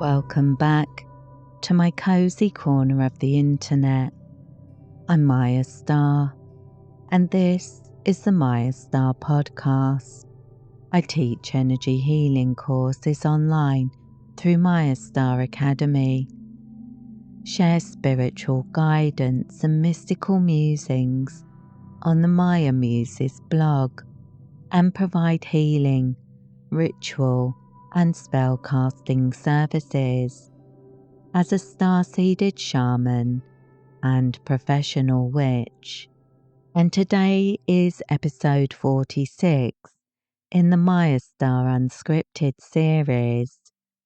Welcome back to my cozy corner of the internet. I'm Mayastar, and this is the Mayastar Podcast. I teach energy healing courses online through Mayastar Academy, share spiritual guidance and mystical musings on the Maya Muses blog, and provide healing, ritual, and spellcasting services. As a star-seeded shaman and professional witch. And today is episode 46 in the Mayastar Unscripted series,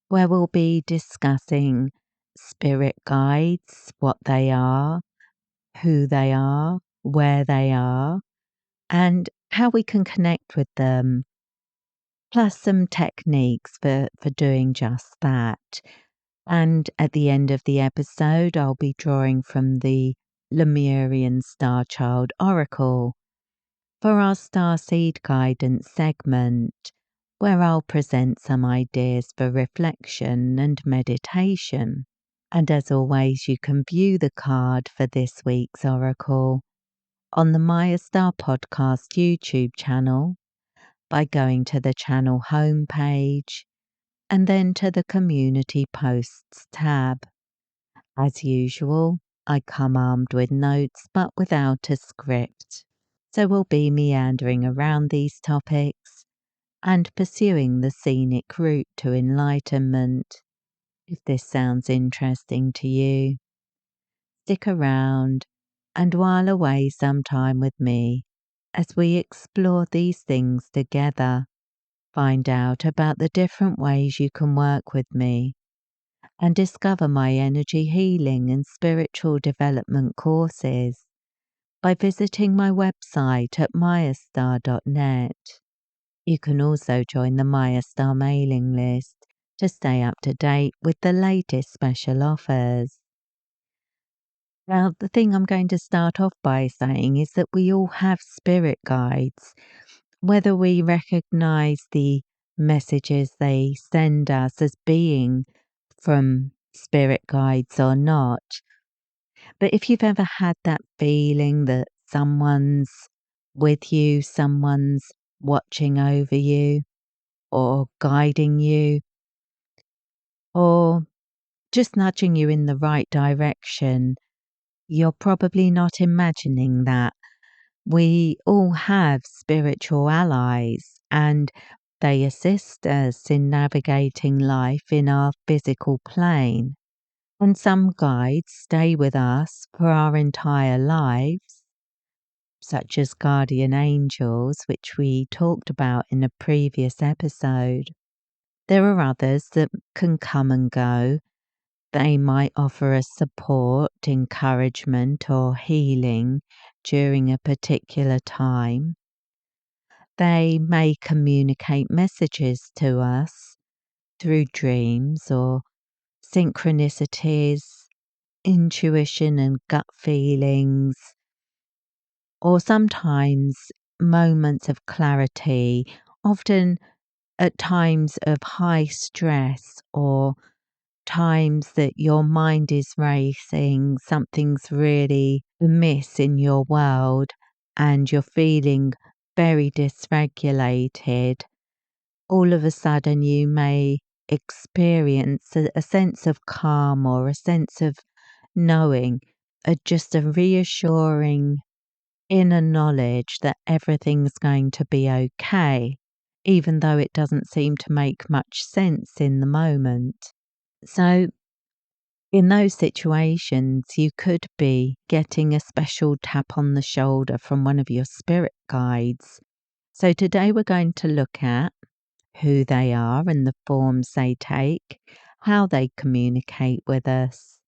where we'll be discussing spirit guides, what they are, who they are, where they are, and how we can connect with them, plus some techniques for doing just that. And at the end of the episode, I'll be drawing from the Lemurian Star Child Oracle for our Starseed Guidance segment, where I'll present some ideas for reflection and meditation. And as always, you can view the card for this week's Oracle on the Mayastar Podcast YouTube channel by going to the channel homepage and then to the Community Posts tab. As usual, I come armed with notes but without a script, so we'll be meandering around these topics and pursuing the scenic route to enlightenment. If this sounds interesting to you, stick around and while away some time with me as we explore these things together. Find out about the different ways you can work with me and discover my energy healing and spiritual development courses by visiting my website at mayastar.net. You can also join the Mayastar mailing list to stay up to date with the latest special offers. Now, the thing I'm going to start off by saying is that we all have spirit guides, whether we recognize the messages they send us as being from spirit guides or not. But if you've ever had that feeling that someone's with you, someone's watching over you or guiding you or just nudging you in the right direction, you're probably not imagining that. We all have spiritual allies and they assist us in navigating life in our physical plane. And some guides stay with us for our entire lives, such as guardian angels, which we talked about in a previous episode. There are others that can come and go. They might offer us support, encouragement, or healing during a particular time. They may communicate messages to us through dreams or synchronicities, intuition and gut feelings, or sometimes moments of clarity, often at times of high stress or times that your mind is racing, something's really amiss in your world and you're feeling very dysregulated. All of a sudden you may experience a sense of calm or a sense of knowing, just a reassuring inner knowledge that everything's going to be okay, even though it doesn't seem to make much sense in the moment. So in those situations, you could be getting a special tap on the shoulder from one of your spirit guides. So today we're going to look at who they are and the forms they take, how they communicate with us,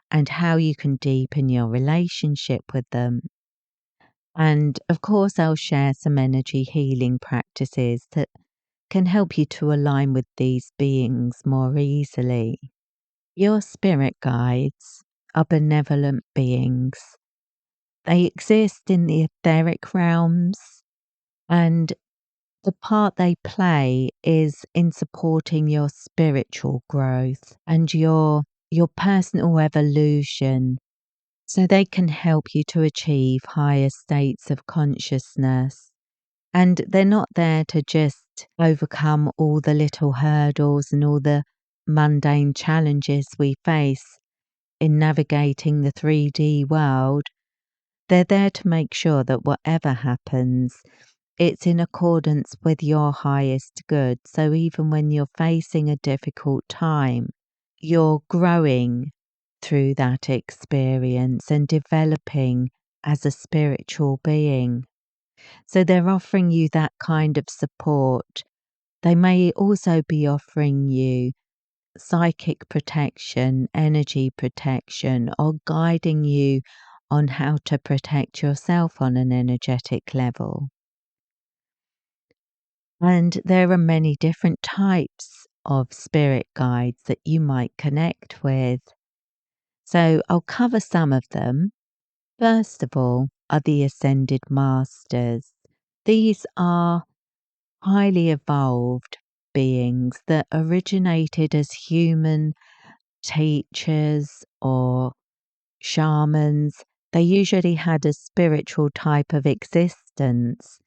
and how you can deepen your relationship with them. And of course, I'll share some energy healing practices that can help you to align with these beings more easily. Your spirit guides are benevolent beings. They exist in the etheric realms and the part they play is in supporting your spiritual growth and your personal evolution, so they can help you to achieve higher states of consciousness. And they're not there to just overcome all the little hurdles and all the mundane challenges we face in navigating the 3D world. They're there to make sure that whatever happens, it's in accordance with your highest good. So even when you're facing a difficult time, you're growing through that experience and developing as a spiritual being. So they're offering you that kind of support. They may also be offering you psychic protection, energy protection, or guiding you on how to protect yourself on an energetic level. And there are many different types of spirit guides that you might connect with. So I'll cover some of them. First of all are the Ascended Masters. These are highly evolved beings that originated as human teachers or shamans. They usually had a spiritual type of existence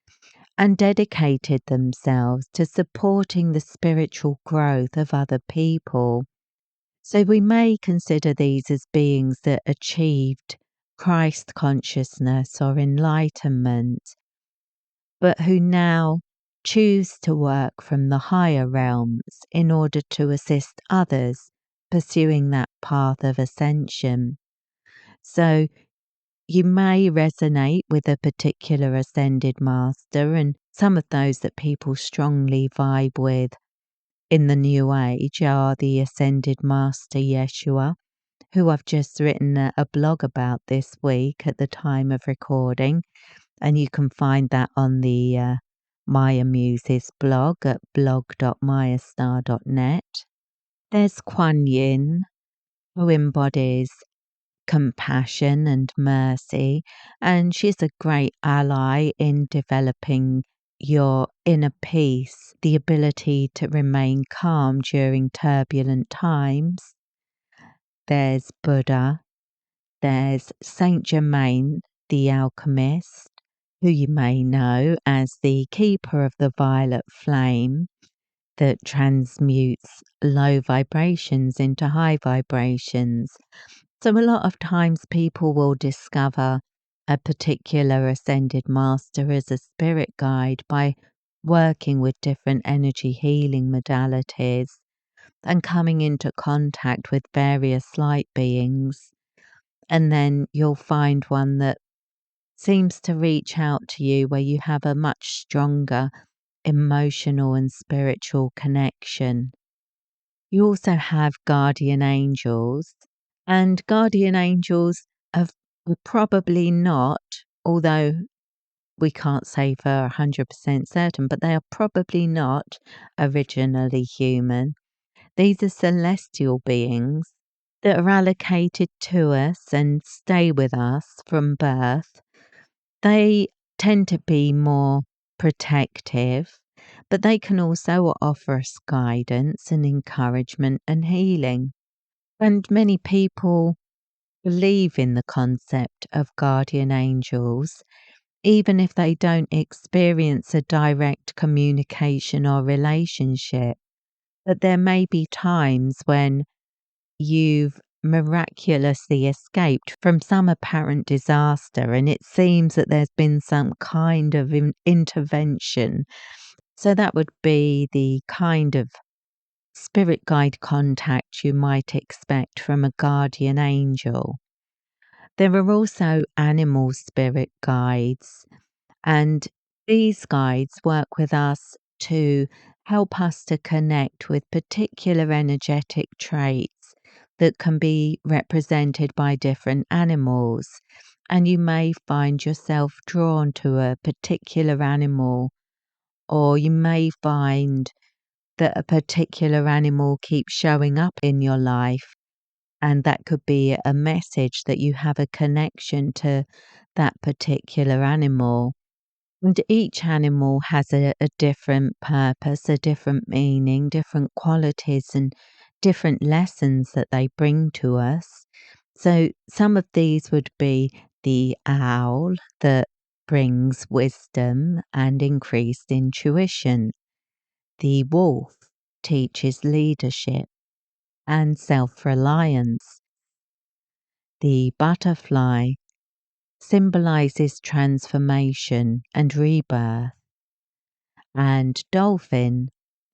and dedicated themselves to supporting the spiritual growth of other people. So we may consider these as beings that achieved Christ consciousness or enlightenment, but who now choose to work from the higher realms in order to assist others pursuing that path of ascension. So you may resonate with a particular ascended master, and some of those that people strongly vibe with in the New Age are the Ascended Master Yeshua, who I've just written a blog about this week at the time of recording, and you can find that on the Maya Muses blog at blog.mayastar.net. There's Kuan Yin, who embodies compassion and mercy, and she's a great ally in developing your inner peace, the ability to remain calm during turbulent times. There's Buddha. There's Saint Germain, the alchemist, who you may know as the keeper of the violet flame that transmutes low vibrations into high vibrations. So a lot of times people will discover a particular ascended master as a spirit guide by working with different energy healing modalities and coming into contact with various light beings. And then you'll find one that seems to reach out to you where you have a much stronger emotional and spiritual connection. You also have guardian angels, and guardian angels are probably not, although we can't say for 100% certain, but they are probably not originally human. These are celestial beings that are allocated to us and stay with us from birth. They tend to be more protective, but they can also offer us guidance and encouragement and healing. And many people believe in the concept of guardian angels, even if they don't experience a direct communication or relationship. But there may be times when you've miraculously escaped from some apparent disaster and it seems that there's been some kind of intervention. So that would be the kind of spirit guide contact you might expect from a guardian angel. There are also animal spirit guides, and these guides work with us to help us to connect with particular energetic traits that can be represented by different animals. And you may find yourself drawn to a particular animal, or you may find that a particular animal keeps showing up in your life, and that could be a message that you have a connection to that particular animal. And each animal has a different purpose, a different meaning, different qualities, and different lessons that they bring to us. So some of these would be the owl that brings wisdom and increased intuition. The wolf teaches leadership and self-reliance. The butterfly symbolizes transformation and rebirth. And dolphin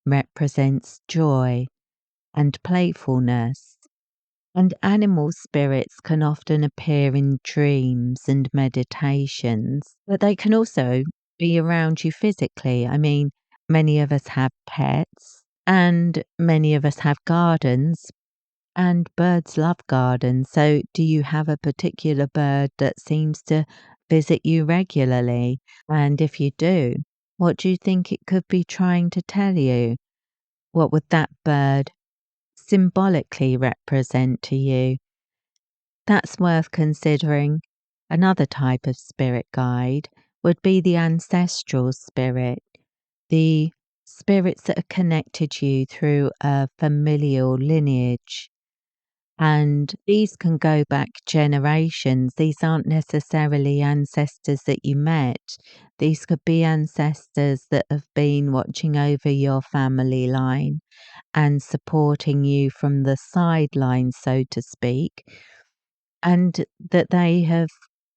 represents joy and playfulness. And animal spirits can often appear in dreams and meditations, but they can also be around you physically. I mean, many of us have pets and many of us have gardens, and birds love gardens. So do you have a particular bird that seems to visit you regularly? And if you do, what do you think it could be trying to tell you? What would that bird symbolically represent to you? That's worth considering. Another type of spirit guide would be the ancestral spirit, the spirits that have connected you through a familial lineage. And these can go back generations. These aren't necessarily ancestors that you met. These could be ancestors that have been watching over your family line and supporting you from the sidelines, so to speak, and that they have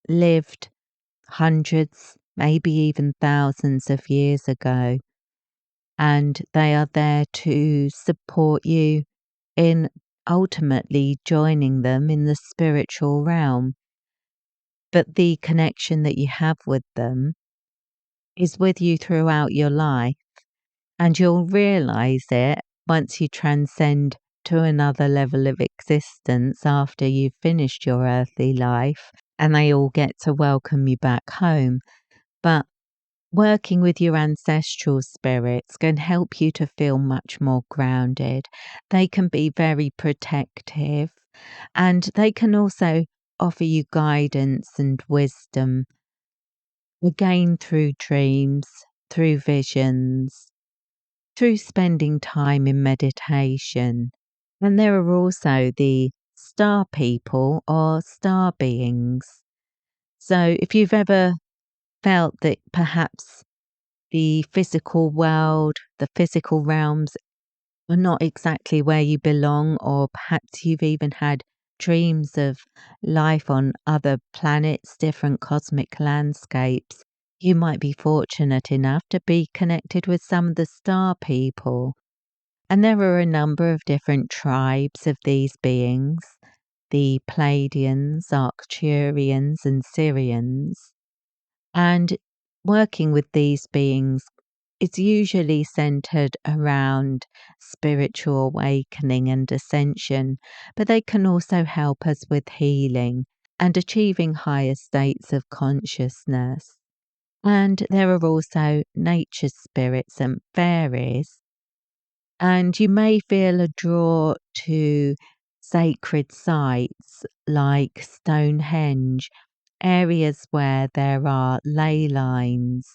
lived hundreds, maybe even thousands of years ago. And they are there to support you in ultimately joining them in the spiritual realm. But the connection that you have with them is with you throughout your life, and you'll realize it once you transcend to another level of existence after you've finished your earthly life and they all get to welcome you back home. But working with your ancestral spirits can help you to feel much more grounded. They can be very protective, and they can also offer you guidance and wisdom, again through dreams, through visions, through spending time in meditation. And there are also the star people or star beings. So if you've ever felt that perhaps the physical world, the physical realms are not exactly where you belong, or perhaps you've even had dreams of life on other planets, different cosmic landscapes, you might be fortunate enough to be connected with some of the star people. And there are a number of different tribes of these beings, the Pleiadians, Arcturians, and Syrians. And working with these beings is usually centered around spiritual awakening and ascension, but they can also help us with healing and achieving higher states of consciousness. And there are also nature spirits and fairies. And you may feel a draw to sacred sites like Stonehenge, areas where there are ley lines,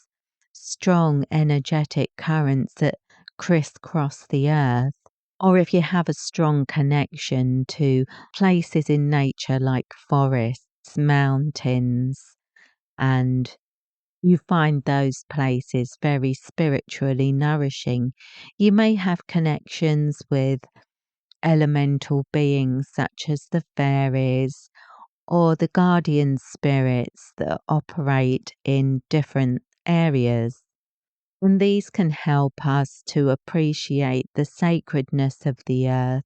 strong energetic currents that crisscross the earth. Or if you have a strong connection to places in nature like forests, mountains, and you find those places very spiritually nourishing, you may have connections with elemental beings such as the fairies or the guardian spirits that operate in different areas. And these can help us to appreciate the sacredness of the earth.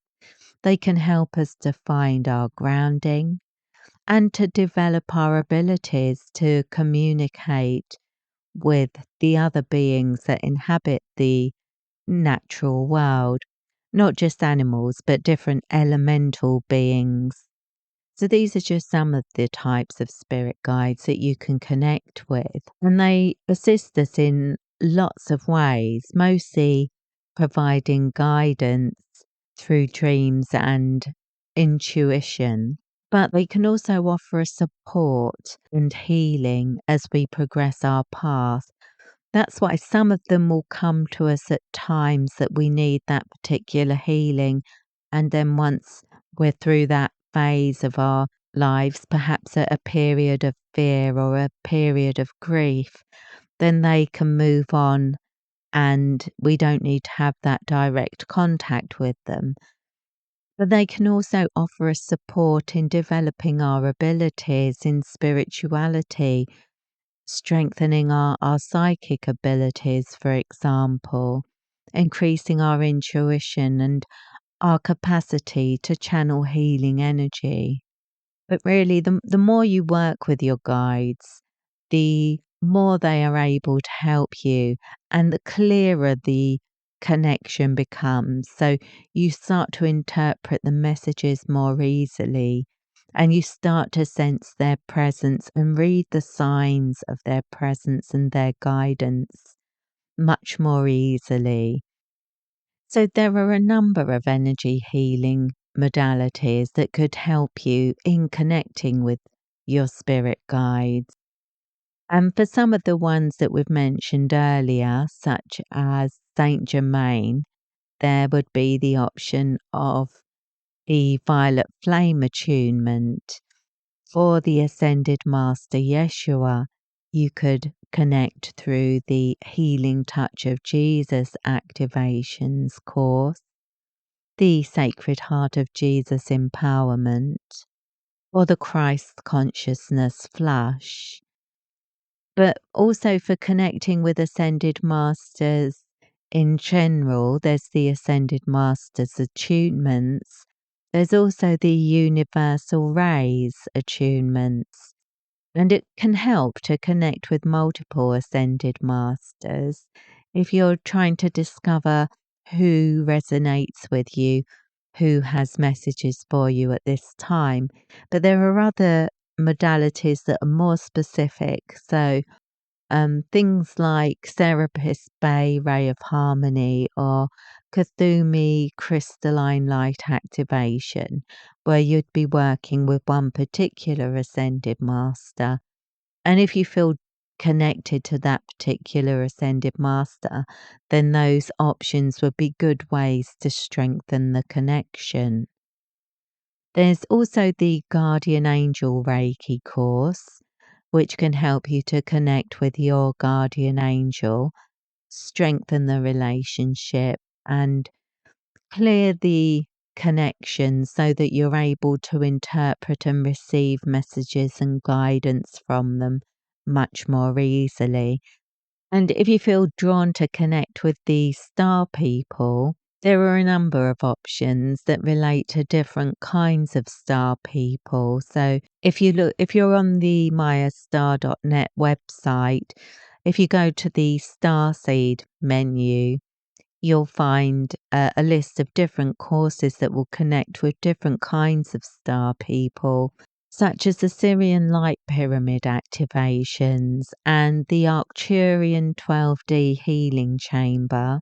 They can help us to find our grounding and to develop our abilities to communicate with the other beings that inhabit the natural world, not just animals, but different elemental beings. So these are just some of the types of spirit guides that you can connect with, and they assist us in lots of ways, mostly providing guidance through dreams and intuition. But they can also offer us support and healing as we progress our path That's why some of them will come to us at times that we need that particular healing. And then once we're through that phase of our lives, perhaps at a period of fear or a period of grief, then they can move on and we don't need to have that direct contact with them. But they can also offer us support in developing our abilities in spirituality, strengthening our psychic abilities, for example, increasing our intuition and our capacity to channel healing energy. But really, the more you work with your guides, the more they are able to help you and the clearer the connection becomes. So you start to interpret the messages more easily and you start to sense their presence and read the signs of their presence and their guidance much more easily. So there are a number of energy healing modalities that could help you in connecting with your spirit guides. And for some of the ones that we've mentioned earlier, such as Saint Germain, there would be the option of the violet flame attunement. For the Ascended Master Yeshua, you could connect through the Healing Touch of Jesus activations course, the Sacred Heart of Jesus empowerment, or the Christ Consciousness Flush. But also for connecting with Ascended Masters in general, there's the Ascended Masters attunements. There's also the Universal Rays attunements. And it can help to connect with multiple Ascended Masters if you're trying to discover who resonates with you, who has messages for you at this time. But there are other modalities that are more specific. So things like Serapis Bay Ray of Harmony or Kathumi Crystalline Light Activation, where you'd be working with one particular Ascended Master. And if you feel connected to that particular Ascended Master, then those options would be good ways to strengthen the connection. There's also the Guardian Angel Reiki course, which can help you to connect with your guardian angel, strengthen the relationship, and clear the connection so that you're able to interpret and receive messages and guidance from them much more easily. And if you feel drawn to connect with the star people, there are a number of options that relate to different kinds of star people. So if you're on the mayastar.net website, if you go to the starseed menu, you'll find a list of different courses that will connect with different kinds of star people, such as the Syrian Light Pyramid activations and the Arcturian 12D healing chamber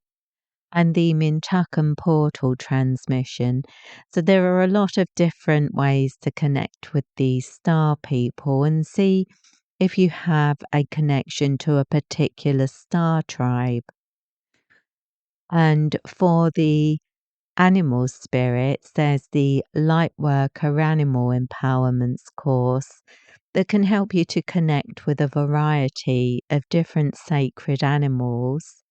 and the Mintukan portal transmission. So there are a lot of different ways to connect with these star people and see if you have a connection to a particular star tribe. And for the animal spirits, there's the Lightworker Animal Empowerments course that can help you to connect with a variety of different sacred animals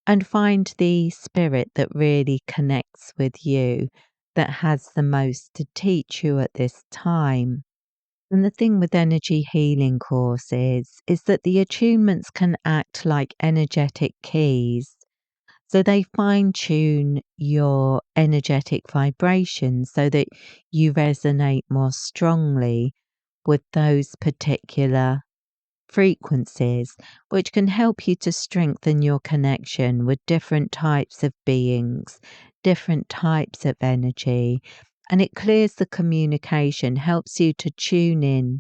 and find the spirit that really connects with you, that has the most to teach you at this time. And the thing with energy healing courses is that the attunements can act like energetic keys. So they fine tune your energetic vibration so that you resonate more strongly with those particular frequencies, which can help you to strengthen your connection with different types of beings, different types of energy. And it clears the communication, helps you to tune in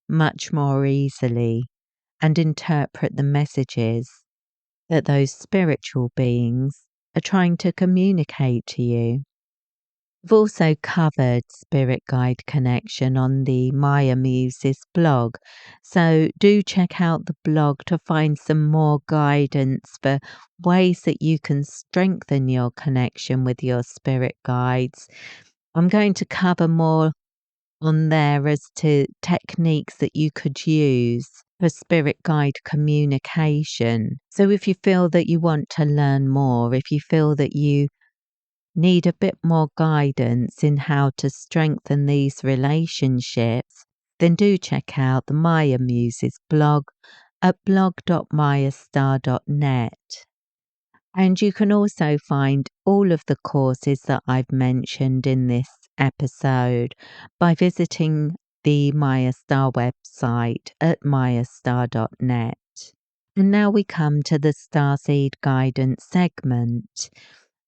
much more easily and interpret the messages that those spiritual beings are trying to communicate to you. I've also covered Spirit Guide Connection on the Maya Muses blog, so do check out the blog to find some more guidance for ways that you can strengthen your connection with your spirit guides. I'm going to cover more on there as to techniques that you could use for spirit guide communication. So if you feel that you want to learn more, if you feel that you need a bit more guidance in how to strengthen these relationships, then do check out the Maya Muses blog at blog.mayastar.net. And you can also find all of the courses that I've mentioned in this episode by visiting the Mayastar website at mayastar.net. And now we come to the Starseed Guidance segment,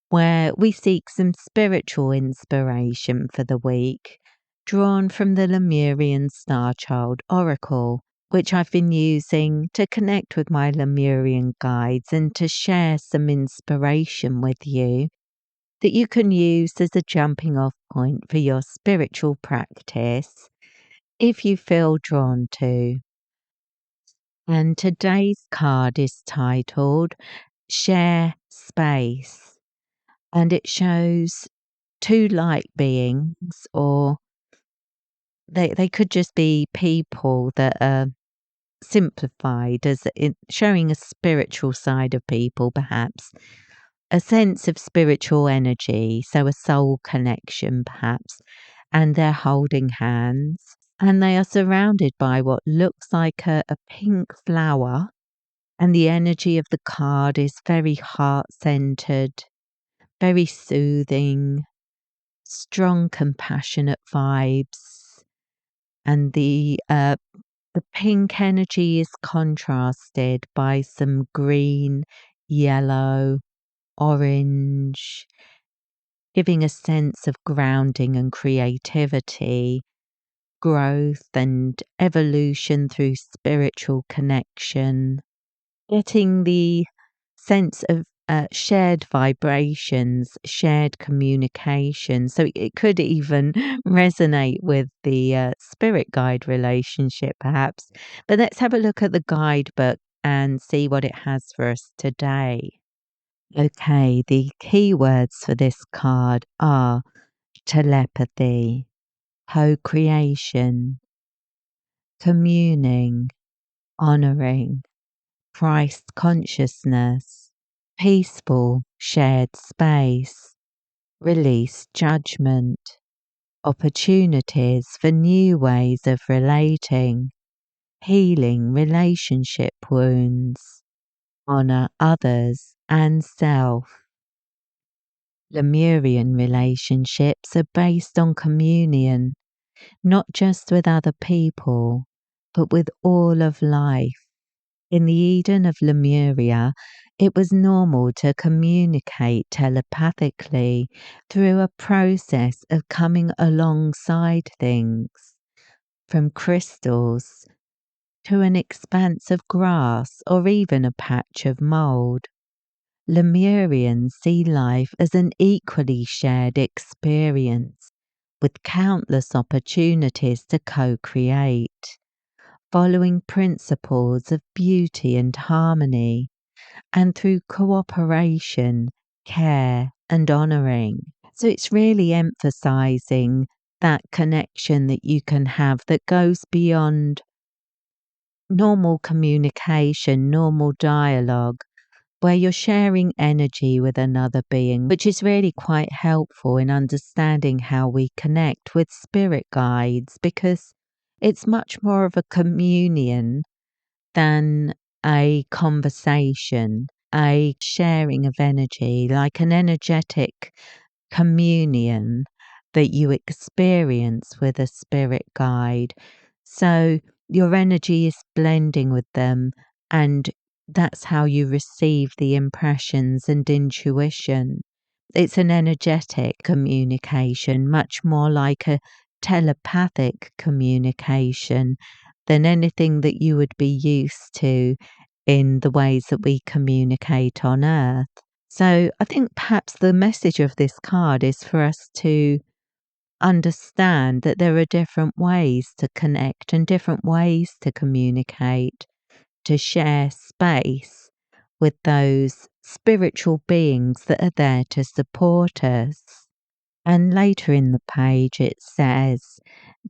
where we seek some spiritual inspiration for the week, drawn from the Lemurian Star Child Oracle, which I've been using to connect with my Lemurian guides and to share some inspiration with you that you can use as a jumping off point for your spiritual practice if you feel drawn to. And today's card is titled Share Space, and it shows two light beings, or they could just be people that are simplified as showing a spiritual side of people, perhaps a sense of spiritual energy, so a soul connection perhaps, and they're holding hands and they are surrounded by what looks like a pink flower, and the energy of the card is very heart-centered, very soothing, strong compassionate vibes, and the pink energy is contrasted by some green, yellow, orange, giving a sense of grounding and creativity, growth and evolution through spiritual connection, getting the sense of shared vibrations, shared communication. So it could even resonate with the spirit guide relationship, perhaps. But let's have a look at the guidebook and see what it has for us today. Okay, the keywords for this card are telepathy, co-creation, communing, honoring, Christ consciousness, peaceful shared space, release judgment, opportunities for new ways of relating, healing relationship wounds, honor others and self. Lemurian relationships are based on communion, not just with other people, but with all of life. In the Eden of Lemuria, it was normal to communicate telepathically through a process of coming alongside things, from crystals to an expanse of grass or even a patch of mould. Lemurians see life as an equally shared experience, with countless opportunities to co-create, following principles of beauty and harmony, and through cooperation, care and honouring. So it's really emphasising that connection that you can have that goes beyond normal communication, normal dialogue, where you're sharing energy with another being, which is really quite helpful in understanding how we connect with spirit guides, because it's much more of a communion than a conversation, a sharing of energy, like an energetic communion that you experience with a spirit guide. So your energy is blending with them, and that's how you receive the impressions and intuition. It's an energetic communication, much more like a telepathic communication than anything that you would be used to in the ways that we communicate on Earth. So I think perhaps the message of this card is for us to understand that there are different ways to connect and different ways to communicate, to share space with those spiritual beings that are there to support us. And later in the page it says,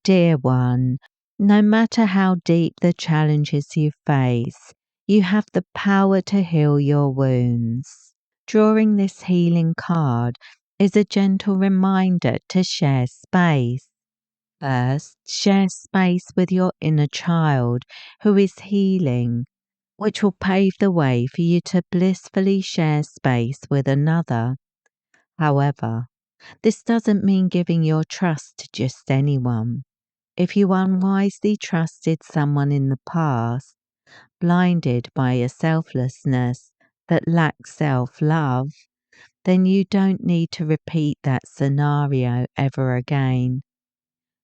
"Dear one, no matter how deep the challenges you face, you have the power to heal your wounds." Drawing this healing card is a gentle reminder to share space. First, share space with your inner child who is healing, which will pave the way for you to blissfully share space with another. However, this doesn't mean giving your trust to just anyone. If you unwisely trusted someone in the past, blinded by a selflessness that lacks self-love, then you don't need to repeat that scenario ever again.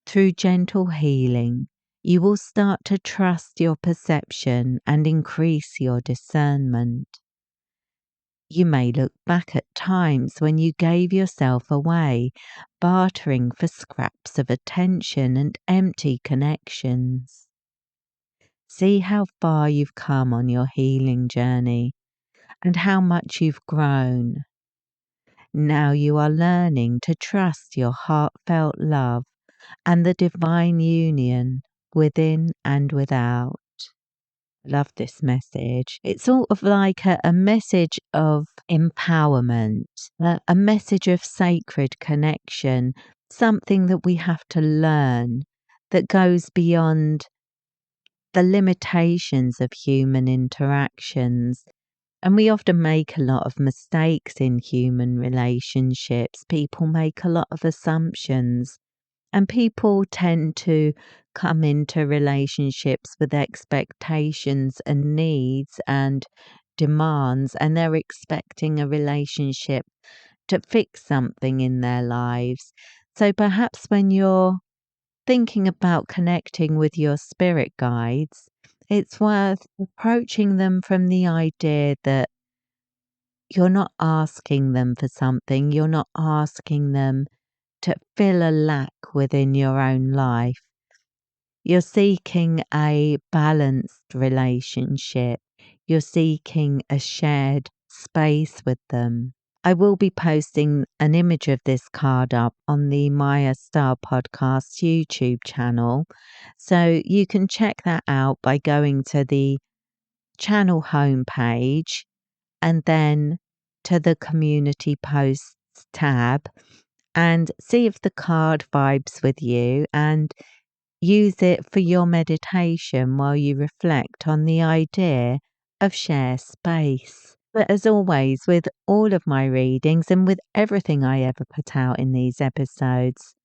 Through gentle healing, you will start to trust your perception and increase your discernment. You may look back at times when you gave yourself away, bartering for scraps of attention and empty connections. See how far you've come on your healing journey and how much you've grown. Now you are learning to trust your heartfelt love and the divine union within and without. Love this message. It's sort of like a message of empowerment, a message of sacred connection, something that we have to learn that goes beyond the limitations of human interactions. And we often make a lot of mistakes in human relationships. People make a lot of assumptions. And people tend to come into relationships with expectations and needs and demands, and they're expecting a relationship to fix something in their lives. So perhaps when you're thinking about connecting with your spirit guides, it's worth approaching them from the idea that you're not asking them for something, you're not asking them to fill a lack within your own life. You're seeking a balanced relationship. You're seeking a shared space with them. I will be posting an image of this card up on the Mayastar Podcast YouTube channel. So you can check that out by going to the channel homepage and then to the community posts tab and see if the card vibes with you and use it for your meditation while you reflect on the idea of share space. But as always, with all of my readings and with everything I ever put out in these episodes,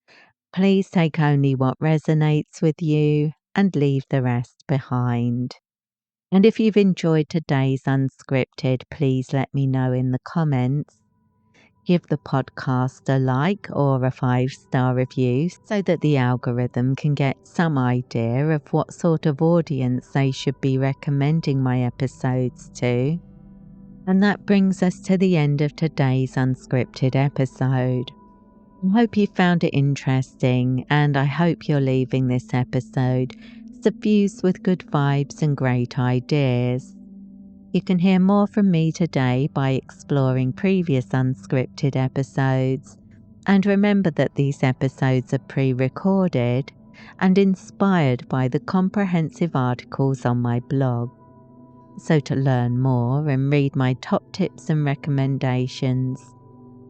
please take only what resonates with you and leave the rest behind. And if you've enjoyed today's Unscripted, please let me know in the comments. Give the podcast a like or a 5-star review so that the algorithm can get some idea of what sort of audience they should be recommending my episodes to. And that brings us to the end of today's Unscripted episode. I hope you found it interesting, and I hope you're leaving this episode suffused with good vibes and great ideas. You can hear more from me today by exploring previous Unscripted episodes, and remember that these episodes are pre-recorded and inspired by the comprehensive articles on my blog. So to learn more and read my top tips and recommendations,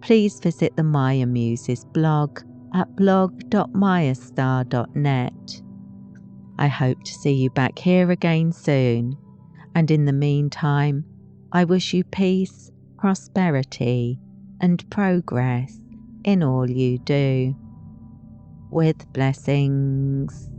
please visit the Maya Muses blog at blog.mayastar.net. I hope to see you back here again soon. And in the meantime, I wish you peace, prosperity, and progress in all you do. With blessings.